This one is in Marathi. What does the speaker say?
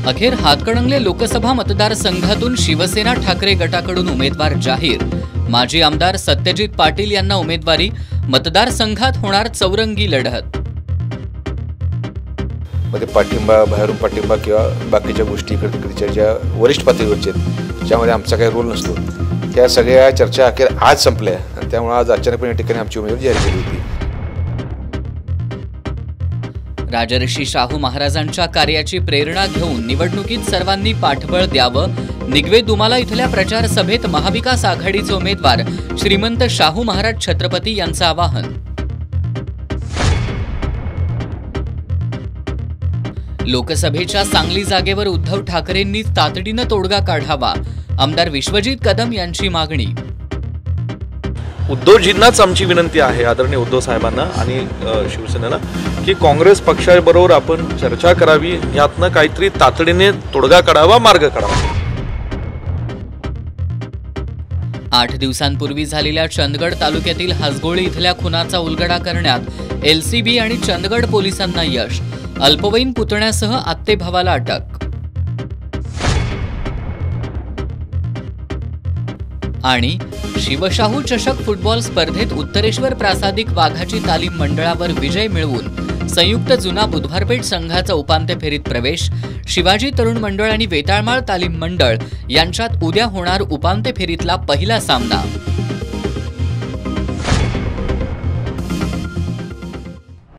अखेर हातकणंगले लोकसभा मतदारसंघातून शिवसेना ठाकरे गटाकडून उमेदवार जाहीर। माजी आमदार सत्यजित पाटील यांना उमेदवारी। मतदारसंघात होणार चौरंगी लढत। मध्ये पाठिंबा, बाहेरून पाठिंबा किंवा बाकीच्या गोष्टी इकडच्या ज्या वरिष्ठ पातळीवरच्या आहेत ज्यामध्ये आमचा काही रोल नसतो, त्या सगळ्या चर्चा अखेर आज संपल्या आणि त्यामुळे आज अचानकपणे या ठिकाणी आमची उमेदवारी जाहीर केली होती। राजर्षी शाहू महाराजांच्या कार्याची प्रेरणा घेऊन निवडणुकीत सर्वांनी पाठबळ द्यावं। निगवे दुमाला इथल्या प्रचार सभेत महाविकास आघाडीचे उमेदवार श्रीमंत शाहू महाराज छत्रपती यांचं आवाहन। लोकसभेच्या सांगली जागेवर उद्धव ठाकरेंनी तातडीनं तोडगा काढावा। आमदार विश्वजित कदम यांची मागणी। उद्धवजींनाच आमची विनंती आहे, आदरणीय उद्धव साहेबांना आणि शिवसेनेला, की काँग्रेस पक्षाबरोबर आपण चर्चा करावी, यातनं काहीतरी तातडीने तोडगा काढावा, मार्ग काढावा। 8 दिवसांपूर्वी झालेल्या चंदगड तालुक्यातील हसगोळी इथल्या खुनाचा उलगडा करण्यात एलसीबी आणि चंदगड पोलिसांना यश। अल्पवयीन पुतण्यासह आत्ते भावाला अटक। आणि शिवशाहू चषक फुटबॉल स्पर्धेत उत्तरेश्वर प्रासादिक वाघाची तालीम मंडळावर विजय मिळवून संयुक्त जुना बुधवारपेठ संघाचा उपांत्य फेरीत प्रवेश। शिवाजी तरुण मंडळ आणि वेताळमाळ तालीम मंडळ यांच्यात उद्या होणार उपांत्य फेरीतला पहिला सामना।